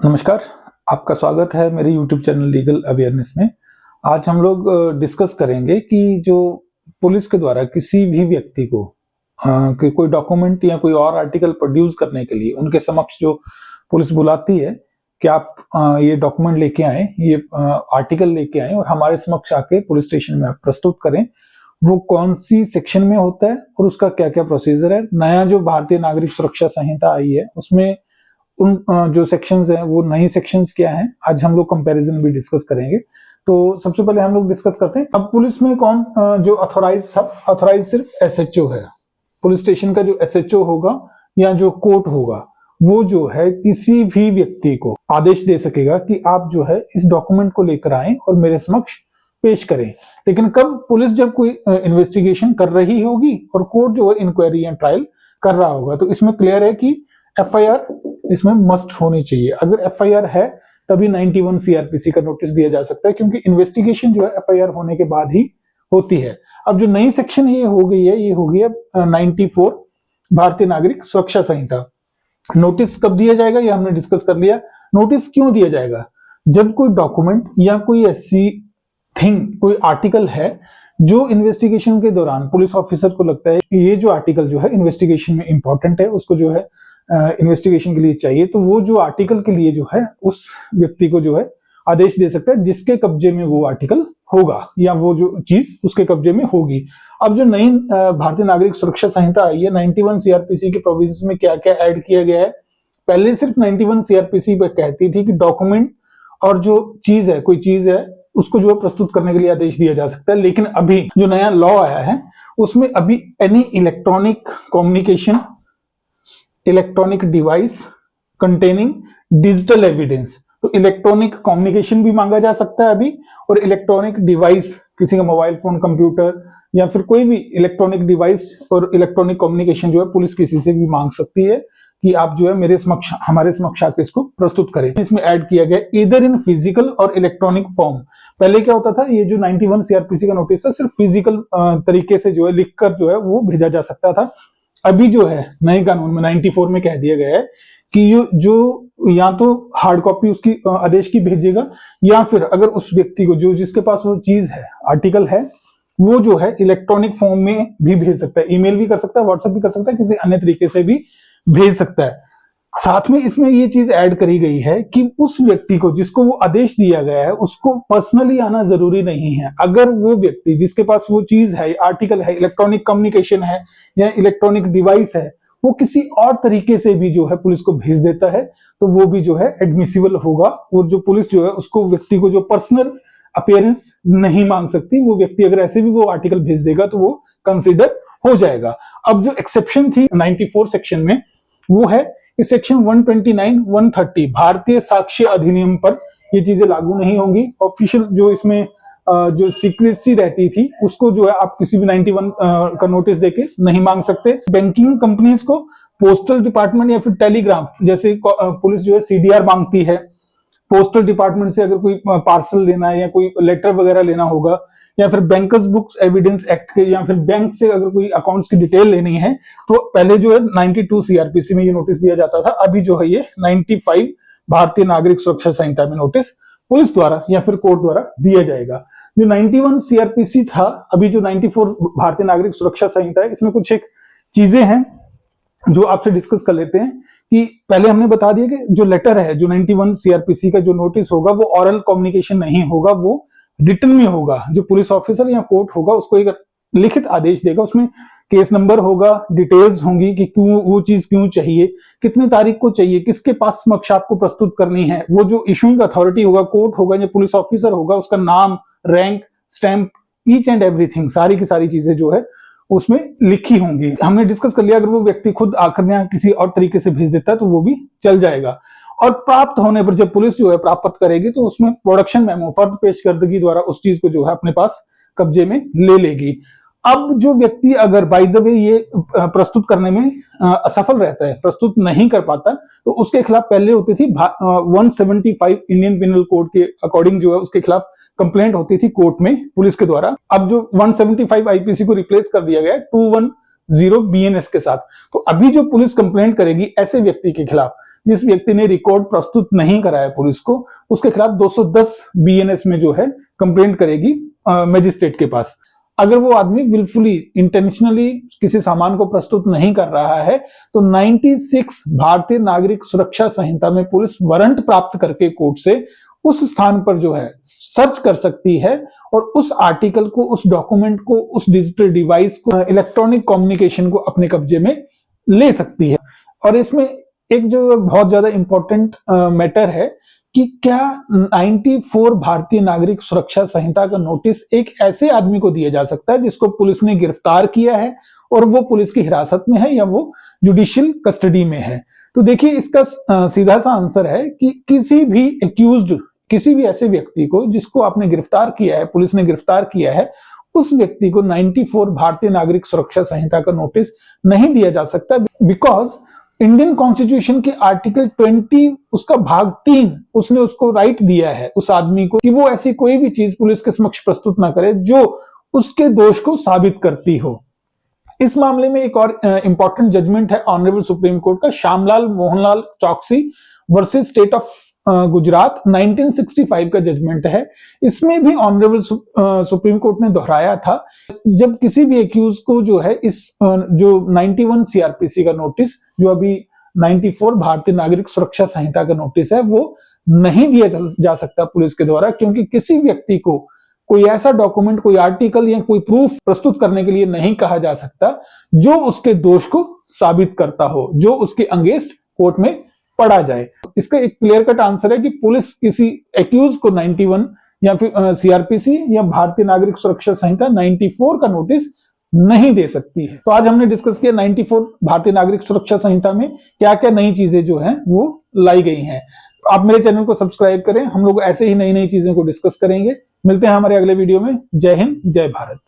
नमस्कार, आपका स्वागत है मेरे YouTube चैनल लीगल अवेयरनेस में। आज हम लोग डिस्कस करेंगे कि जो पुलिस के द्वारा किसी भी व्यक्ति को कि कोई डॉक्यूमेंट या कोई और आर्टिकल प्रोड्यूस करने के लिए उनके समक्ष जो पुलिस बुलाती है कि आप ये डॉक्यूमेंट लेके आए, ये आर्टिकल लेके आए और हमारे समक्ष आके पुलिस स्टेशन में आप प्रस्तुत करें, वो कौन सी सेक्शन में होता है और उसका क्या क्या प्रोसीजर है। नया जो भारतीय नागरिक सुरक्षा संहिता आई है उसमें उन जो सेक्शंस हैं वो नई सेक्शंस क्या हैं, आज हम लोग कंपैरिजन भी डिस्कस करेंगे। तो सबसे पहले हम लोग डिस्कस करते हैं अब पुलिस में कौन जो ऑथोराइज था। ऑथोराइज सिर्फ एसएचओ है। पुलिस स्टेशन का जो एसएचओ होगा या जो कोर्ट होगा वो जो है किसी भी व्यक्ति को आदेश दे सकेगा कि आप जो है इस डॉक्यूमेंट को लेकर आए और मेरे समक्ष पेश करें। लेकिन कब? पुलिस जब कोई इन्वेस्टिगेशन कर रही होगी और कोर्ट जो है इंक्वायरी या ट्रायल कर रहा होगा। तो इसमें क्लियर है कि एफआईआर इसमें मस्ट होनी चाहिए। अगर एफआईआर है तभी 91 सीआरपीसी का नोटिस दिया जा सकता है, क्योंकि इन्वेस्टिगेशन जो है एफआईआर होने के बाद ही होती है। अब जो नई सेक्शन ये हो गई है, ये हो गई है 94 भारतीय नागरिक सुरक्षा संहिता। नोटिस कब दिया जाएगा ये हमने डिस्कस कर लिया। नोटिस क्यों दिया जाएगा? जब कोई डॉक्यूमेंट या कोई ऐसी थिंग, कोई आर्टिकल है जो इन्वेस्टिगेशन के दौरान पुलिस ऑफिसर को लगता है कि ये जो आर्टिकल जो है इन्वेस्टिगेशन में इंपॉर्टेंट है, उसको जो है इन्वेस्टिगेशन के लिए चाहिए, तो वो जो आर्टिकल के लिए जो है उस व्यक्ति को जो है आदेश दे सकता है जिसके कब्जे में वो आर्टिकल होगा या वो जो चीज उसके कब्जे में होगी। अब जो नई भारतीय नागरिक सुरक्षा संहिता आई है, 91 सीआरपीसी के प्रोविजंस में क्या क्या ऐड किया गया है। पहले सिर्फ 91 सीआरपीसी पे कहती थी कि डॉक्यूमेंट और जो चीज है, कोई चीज है, उसको जो है प्रस्तुत करने के लिए आदेश दिया जा सकता है। लेकिन अभी जो नया लॉ आया है उसमें अभी any electronic communication, electronic device containing digital evidence, तो इलेक्ट्रॉनिक कम्युनिकेशन भी मांगा जा सकता है अभी, और इलेक्ट्रॉनिक डिवाइस, किसी का मोबाइल फोन, कंप्यूटर या फिर कोई भी इलेक्ट्रॉनिक डिवाइस और इलेक्ट्रॉनिक कम्युनिकेशन जो है पुलिस किसी से भी मांग सकती है कि आप जो है मेरे समक्ष, हमारे समक्ष आके इसको प्रस्तुत करें। इसमें ऐड किया गया इधर इन फिजिकल और इलेक्ट्रॉनिक फॉर्म। पहले क्या होता था, ये जो 91 सीआरपीसी का नोटिस था सिर्फ फिजिकल तरीके से जो है लिखकर जो है वो भेजा जा सकता था। अभी जो है नए कानून में 94 में कह दिया गया है कि जो या तो हार्ड कॉपी उसकी आदेश की भेजेगा, या फिर अगर उस व्यक्ति को जो जिसके पास वो चीज है, आर्टिकल है, वो जो है इलेक्ट्रॉनिक फॉर्म में भी भेज सकता है। ईमेल भी कर सकता है, व्हाट्सएप भी कर सकता है, किसी अन्य तरीके से भी भेज सकता है। साथ में इसमें ये चीज ऐड करी गई है कि उस व्यक्ति को जिसको वो आदेश दिया गया है उसको पर्सनली आना जरूरी नहीं है। अगर वो व्यक्ति जिसके पास वो चीज है, आर्टिकल है, इलेक्ट्रॉनिक कम्युनिकेशन है या इलेक्ट्रॉनिक डिवाइस है, वो किसी और तरीके से भी जो है पुलिस को भेज देता है तो वो भी जो है एडमिसिबल होगा। और जो पुलिस जो है उसको, व्यक्ति को जो पर्सनल अपीयरेंस नहीं मांग सकती, वो व्यक्ति अगर ऐसे भी वो आर्टिकल भेज देगा तो वो कंसिडर हो जाएगा। अब जो एक्सेप्शन थी 94 सेक्शन में वो है इस सेक्शन 129, 130 भारतीय साक्ष्य अधिनियम पर ये चीजें लागू नहीं होंगी। ऑफिशियल जो इसमें जो सीक्रेसी रहती थी उसको जो है आप किसी भी 91 का नोटिस देके नहीं मांग सकते। बैंकिंग कंपनीज को पोस्टल डिपार्टमेंट या फिर टेलीग्राफ, जैसे पुलिस जो है सीडीआर मांगती है, पोस्टल डिपार्टमेंट से अगर कोई पार्सल लेना है या कोई लेटर वगैरह लेना होगा, या फिर बैंकर्स बुक्स एविडेंस एक्ट के, या फिर बैंक से अगर कोई अकाउंट्स की डिटेल लेनी है, तो पहले जो है 92 सीआरपीसी में ये नोटिस दिया जाता था। अभी जो है ये 95 भारतीय नागरिक सुरक्षा संहिता में नोटिस पुलिस द्वारा या फिर कोर्ट द्वारा दिया जाएगा। जो 91 सीआरपीसी था, अभी जो 94 भारतीय नागरिक सुरक्षा संहिता है, इसमें कुछ एक चीजें हैं जो आपसे डिस्कस कर लेते हैं। कि पहले हमने बता दिया कि जो लेटर है, जो 91 सीआरपीसी का जो नोटिस होगा वो ऑरल कम्युनिकेशन नहीं होगा, वो रिटन में होगा। जो पुलिस ऑफिसर या कोर्ट होगा उसको एक लिखित आदेश देगा, उसमें केस नंबर होगा, डिटेल्स होंगी कि क्यों वो चीज क्यों चाहिए, कितने तारीख को चाहिए, किसके पास समक्ष आपको प्रस्तुत करनी है। वो जो इशूइंग अथॉरिटी होगा, कोर्ट होगा या पुलिस ऑफिसर होगा, उसका नाम, rank, stamp, each and everything, सारी की सारी चीजें जो है उसमें लिखी होंगी। हमने डिस्कस कर लिया अगर वो व्यक्ति खुद आकर या किसी और तरीके से भेज देता है तो वो भी चल जाएगा। और प्राप्त होने पर जब पुलिस जो है प्राप्त करेगी तो उसमें प्रोडक्शन मेमो, फर्द पेशकर्दगी द्वारा उस चीज को जो है अपने पास कब्जे में ले लेगी। अब जो व्यक्ति अगर बाय द वे ये प्रस्तुत करने में असफल रहता है, प्रस्तुत नहीं कर पाता, तो उसके खिलाफ पहले होती थी 175 इंडियन पिनल कोड के अकॉर्डिंग जो है उसके खिलाफ कंप्लेंट होती थी कोर्ट में पुलिस के द्वारा। अब जो 175 आईपीसी को रिप्लेस कर दिया गया है 210 बीएनएस के साथ। तो अभी जो पुलिस कंप्लेंट करेगी ऐसे व्यक्ति के खिलाफ, जिस व्यक्ति ने रिकॉर्ड प्रस्तुत नहीं कराया पुलिस को, उसके खिलाफ 210 बीएनएस में जो है कंप्लेंट करेगी मजिस्ट्रेट के पास। अगर वो आदमी विलफुली इंटेंशनली किसी सामान को प्रस्तुत नहीं कर रहा है तो 96 भारतीय नागरिक सुरक्षा संहिता में पुलिस वारंट प्राप्त करके कोर्ट से उस स्थान पर जो है सर्च कर सकती है और उस आर्टिकल को, उस डॉक्यूमेंट को, उस डिजिटल डिवाइस को, इलेक्ट्रॉनिक कम्युनिकेशन को अपने कब्जे में ले सकती है। और इसमें एक जो बहुत ज्यादा इंपॉर्टेंट मैटर है कि क्या 94 भारतीय नागरिक सुरक्षा संहिता का नोटिस एक ऐसे आदमी को दिया जा सकता है जिसको पुलिस ने गिरफ्तार किया है और वो पुलिस की हिरासत में है या वो जुडिशियल कस्टडी में है। तो देखिए, इसका सीधा सा आंसर है कि किसी भी एक्यूज्ड, किसी भी ऐसे व्यक्ति को जिसको आपने गिरफ्तार किया है, पुलिस ने गिरफ्तार किया है, उस व्यक्ति को 94 भारतीय नागरिक सुरक्षा संहिता का नोटिस नहीं दिया जा सकता, बिकॉज इंडियन कॉन्स्टिट्यूशन के आर्टिकल 20 उसका भाग 3 उसने उसको राइट दिया है उस आदमी को कि वो ऐसी कोई भी चीज पुलिस के समक्ष प्रस्तुत ना करे जो उसके दोष को साबित करती हो। इस मामले में एक और इंपॉर्टेंट जजमेंट है ऑनरेबल सुप्रीम कोर्ट का, श्यामलाल मोहनलाल चौकसी वर्सेस स्टेट ऑफ गुजरात 1965 का जजमेंट है। इसमें भी ऑनरेबल सुप्रीम कोर्ट ने दोहराया था, जब किसी भी एक्यूज को जो है इस जो 91 सीआरपीसी का नोटिस, जो अभी 94 भारतीय नागरिक सुरक्षा संहिता का नोटिस है, वो नहीं दिया जा सकता पुलिस के द्वारा, क्योंकि किसी व्यक्ति को कोई ऐसा डॉक्यूमेंट, कोई आर्टिकल या कोई प्रूफ प्रस्तुत करने के लिए नहीं कहा जा सकता जो उसके दोष को साबित करता हो, जो उसके अगेंस्ट कोर्ट में पढ़ा जाए। इसका एक क्लियर कट आंसर है कि पुलिस किसी एक्यूज को 91 या फिर सीआरपीसी या भारतीय नागरिक सुरक्षा संहिता 94 का नोटिस नहीं दे सकती है। तो आज हमने डिस्कस किया 94 भारतीय नागरिक सुरक्षा संहिता में क्या क्या नई चीजें जो हैं वो लाई गई हैं। आप मेरे चैनल को सब्सक्राइब करें, हम लोग ऐसे ही नई नई चीजों को डिस्कस करेंगे। मिलते हैं हमारे अगले वीडियो में। जय हिंद, जय भारत।